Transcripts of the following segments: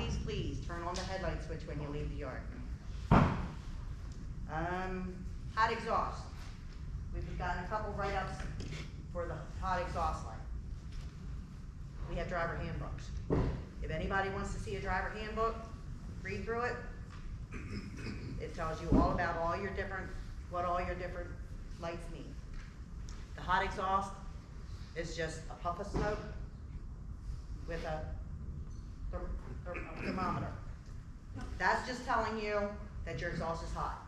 please turn on the headlight switch when you leave the yard. Hot exhaust. We've gotten a couple write-ups for the hot exhaust light. We have driver handbooks. If anybody wants to see a driver handbook, read through it. It tells you all about what all your different lights need. The hot exhaust is just a puff of smoke with a thermometer. That's just telling you that your exhaust is hot.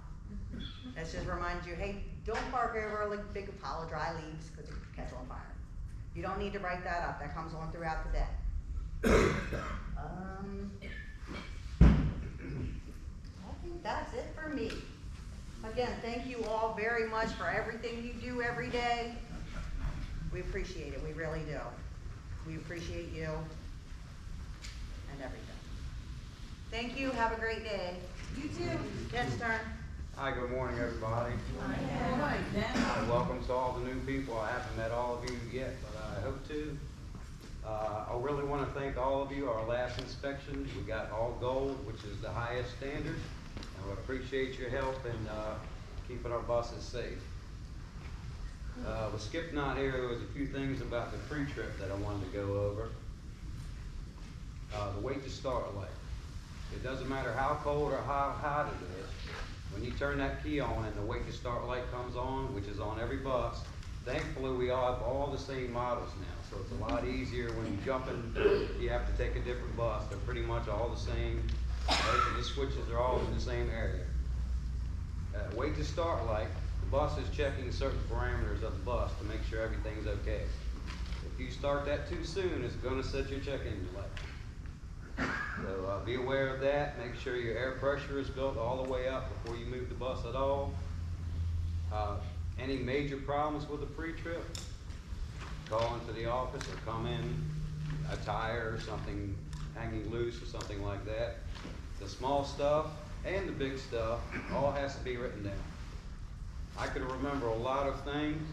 That's just reminding you, hey, don't park over a big pile of dry leaves because it could catch on fire. You don't need to write that up. That comes on throughout the day. I think that's it for me. Again, thank you all very much for everything you do every day. We appreciate it. We really do. We appreciate you and everything. Thank you. Have a great day. You too. Jen's turn. Hi, good morning, everybody. Hi. Welcome to all the new people. I haven't met all of you yet, but I hope to. I really want to thank all of you. Our last inspection, we got all gold, which is the highest standard. And we appreciate your help in keeping our buses safe. With Skip not here, there was a few things about the pre-trip that I wanted to go over. The wait to start light. It doesn't matter how cold or how hot it is. When you turn that key on and the wait to start light comes on, which is on every bus, thankfully we all have all the same models now. So it's a lot easier when you jump in, you have to take a different bus. They're pretty much all the same. The switches are all in the same area. Wait to start light, the bus is checking certain parameters of the bus to make sure everything's okay. If you start that too soon, it's going to set your check engine light. So be aware of that. Make sure your air pressure is built all the way up before you move the bus at all. Any major problems with the pre-trip, call into the office or come in, a tire or something hanging loose or something like that. The small stuff and the big stuff all has to be written down. I can remember a lot of things,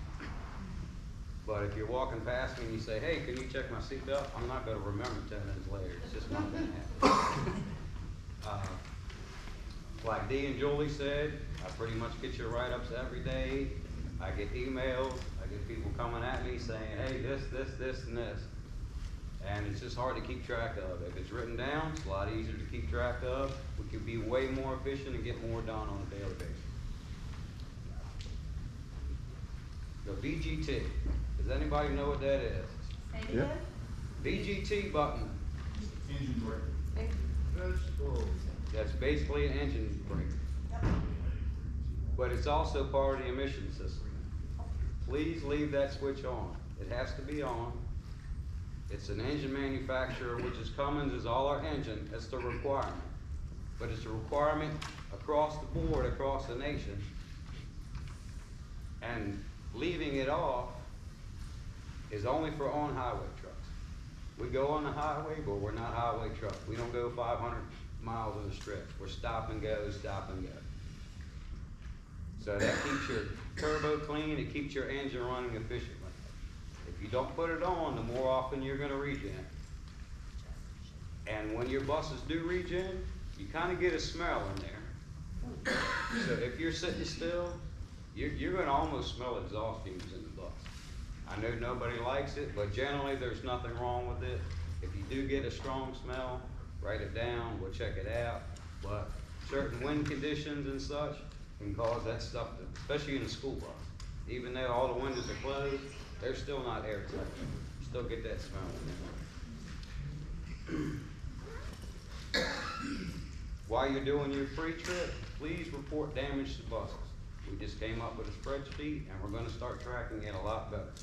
but if you're walking past me and you say, hey, can you check my seatbelt? I'm not going to remember 10 minutes later. It's just not going to happen. Like Dee and Julie said, I pretty much get your write-ups every day. I get emails. I get people coming at me saying, hey, this, and this. And it's just hard to keep track of. If it's written down, it's a lot easier to keep track of. We can be way more efficient and get more done on a daily basis. The VGT. Does anybody know what that is? Yeah. VGT button. Engine brake. That's basically an engine brake. Yep. But it's also part of the emission system. Please leave that switch on. It has to be on. It's an engine manufacturer, which is Cummins, is all our engine. It's the requirement. But it's a requirement across the board, across the nation. And leaving it off is only for on-highway trucks. We go on the highway, but we're not highway trucks. We don't go 500 miles in a stretch. We're stop and go, stop and go. So that keeps your turbo clean, it keeps your engine running efficiently. If you don't put it on, the more often you're going to regen. And when your buses do regen, you kind of get a smell in there. So if you're sitting still, you're going to almost smell exhaust fumes in the bus. I know nobody likes it, but generally there's nothing wrong with it. If you do get a strong smell, write it down, we'll check it out. But certain wind conditions and such can cause that stuff, especially in a school bus. Even though all the windows are closed, they're still not airtight. You still get that smell in there. While you're doing your pre-trip, please report damage to buses. We just came up with a spreadsheet and we're going to start tracking it a lot better.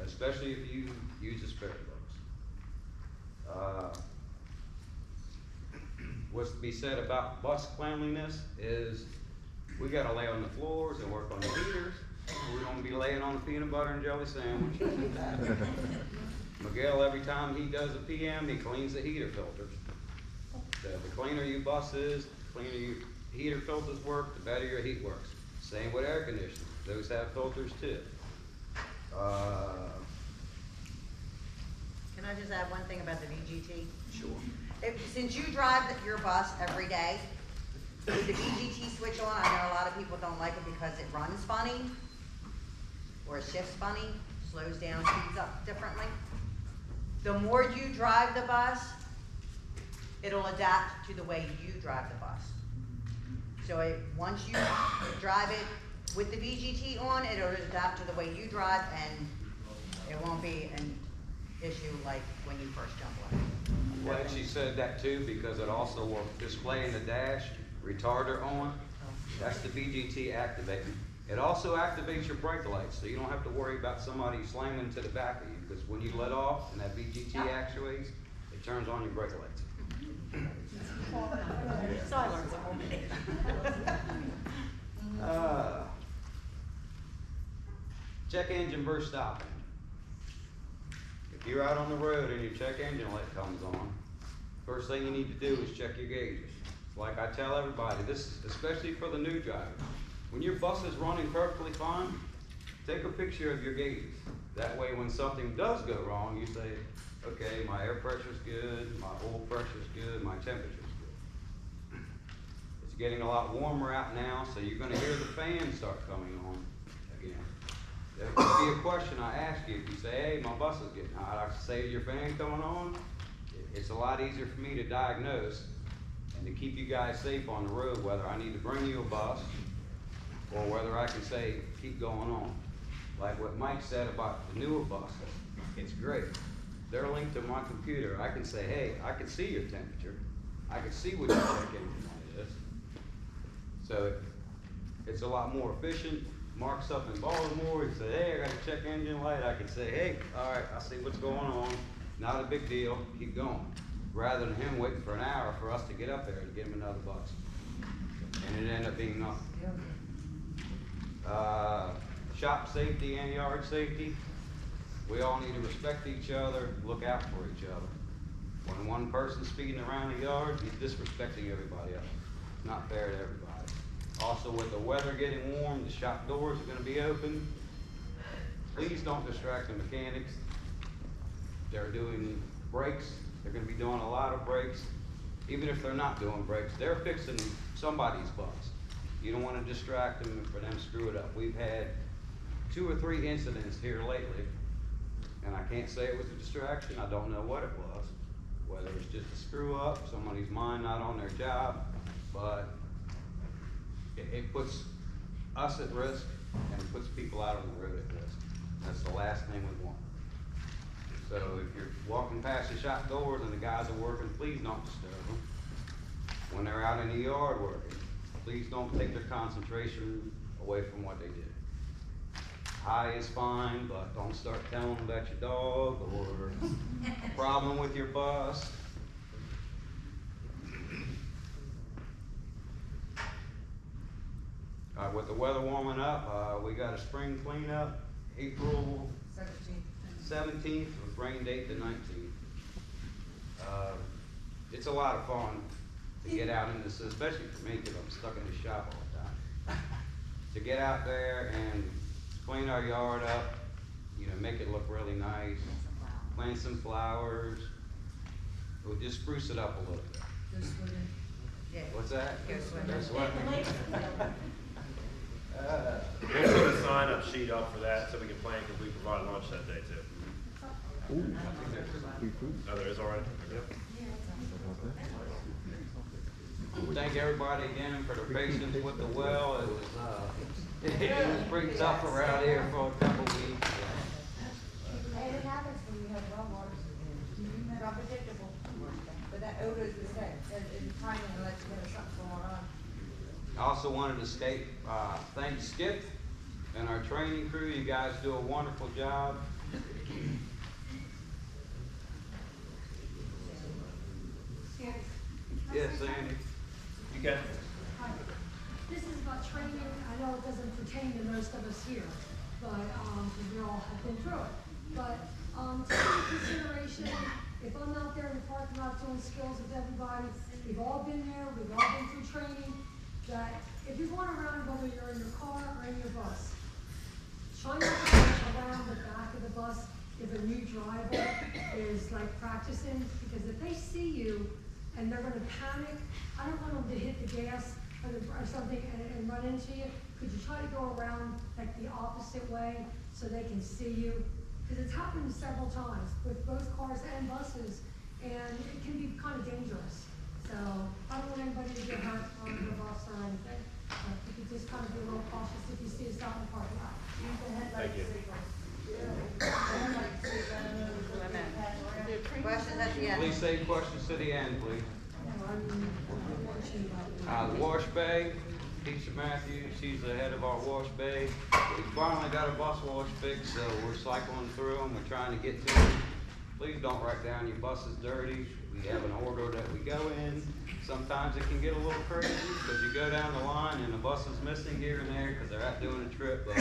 Especially if you use a spare bus. What's to be said about bus cleanliness is we got to lay on the floors and work on the heaters. We're going to be laying on a peanut butter and jelly sandwich. Miguel, every time he does a PM, he cleans the heater filters. So the cleaner your bus is, the cleaner your heater filters work, the better your heat works. Same with air conditioning. Those have filters too. Can I just add one thing about the VGT? Sure. since you drive your bus every day, with the VGT switch on, I know a lot of people don't like it because it runs funny, or it shifts funny, slows down, speeds up differently. The more you drive the bus, it'll adapt to the way you drive the bus. So once you drive it with the VGT on, it'll adapt to the way you drive, and it won't be an issue like when you first jump on it. Well, she said that too, because it also will display in the dash, retarder on. That's the VGT activating. It also activates your brake lights, so you don't have to worry about somebody slamming to the back of you, because when you let off and that VGT actuates, it turns on your brake lights. So I learned something. Check engine versus stopping. If you're out on the road and your check engine light comes on, first thing you need to do is check your gauges. Like I tell everybody, this especially for the new drivers. When your bus is running perfectly fine, take a picture of your gauges. That way when something does go wrong, you say, okay, my air pressure's good, my oil pressure's good, my temperature's good. It's getting a lot warmer out now, so you're gonna hear the fan start coming on again. There could be a question I ask you. If you say, hey, my bus is getting hot, I say, is your fan coming on? It's a lot easier for me to diagnose and to keep you guys safe on the road, whether I need to bring you a bus or whether I can say, keep going on. Like what Mike said about the newer buses, it's great. They're linked to my computer. I can say, hey, I can see your temperature. I can see what your check engine light is. So it's a lot more efficient. Mark's up in Baltimore, he said, hey, I got a check engine light. I can say, hey, all right, I see what's going on. Not a big deal, keep going. Rather than him waiting for an hour for us to get up there and get him another bus. And it ended up being nothing. Shop safety and yard safety. We all need to respect each other, look out for each other. When one person's speeding around the yard, he's disrespecting everybody else. It's not fair to everybody. Also, with the weather getting warm, the shop doors are going to be open. Please don't distract the mechanics. They're doing brakes. They're going to be doing a lot of brakes. Even if they're not doing brakes, they're fixing somebody's bus. You don't want to distract them for them to screw it up. We've had 2 or 3 incidents here lately, and I can't say it was a distraction. I don't know what it was. Whether it's just a screw up, somebody's mind not on their job, but it puts us at risk, and it puts people out on the road at risk. That's the last thing we want. So if you're walking past the shop doors and the guys are working, please don't disturb them. When they're out in the yard working, please don't take their concentration away from what they did. Hi is fine, but don't start telling them about your dog or a problem with your bus. With the weather warming up, we got a spring cleanup, April 17th with rain date the 19th. It's a lot of fun to get out in this, especially for me because I'm stuck in the shop all the time. To get out there and clean our yard up, you know, make it look really nice, plant some flowers. We'll just spruce it up a little bit. Yeah. What's that? Go swimming. Go swimming. We'll put a sign-up sheet up for that so we can plan because we provide lunch that day too. Oh, there is already? Yep. Thank everybody again for their patience with the well. It was pretty tough around here for a couple weeks. Hey, it happens when you have well waters. It's unpredictable. But that odor is the same. It's timing unless you know something going on. I also wanted to thank Skip and our training crew. You guys do a wonderful job. Yes, Sandy. You can. Hi. This is about training. I know it doesn't pertain to most of us here, but, because we all have been through it. But, take into consideration, if I'm out there in the parking lot doing skills with everybody, we've all been there, we've all been through training, that if you're going around, whether you're in your car or in your bus, try not to go around the back of the bus if a new driver is like practicing, because if they see you panic, I don't want them to hit the gas or something and run into you. Could you try to go around like the opposite way so they can see you? Because it's happened several times with both cars and buses, and it can be kind of dangerous. So I don't want anybody to get hurt on the bus or anything. If you could just kind of be a little cautious if you see us out in the parking lot. Use the Thank headlight you. signals. The headlight signals. Questions at the end? Please say questions to the end, please. The wash bay, Keisha Matthews, she's the head of our wash bay. We finally got a bus wash fixed, so we're cycling through them, we're trying to get to them. Please don't write down your bus is dirty. We have an order that we go in. Sometimes it can get a little crazy, because you go down the line and the bus is missing here and there, because they're out doing a trip, but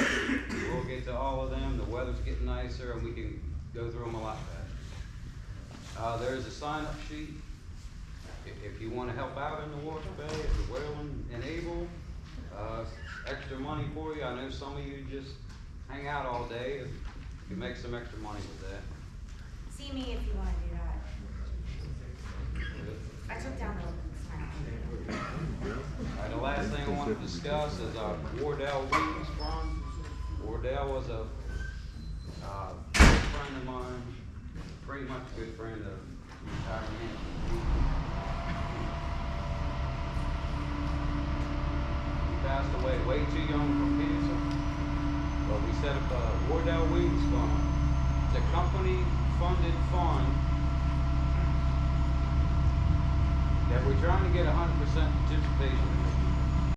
we'll get to all of them. The weather's getting nicer, and we can go through them a lot faster. There's a sign-up sheet. If you wanna help out in the wash bay, if you're willing and able, extra money for you. I know some of you just hang out all day. If you make some extra money with that. See me if you wanna do that. I took down the sign. Alright, the last thing I want to discuss is our Wardell Wings Fund. Wardell was a good friend of mine, pretty much a good friend of retired man. He passed away way too young from cancer, but we set up a Wardell Wings Fund. It's a company-funded fund that we're trying to get 100% participation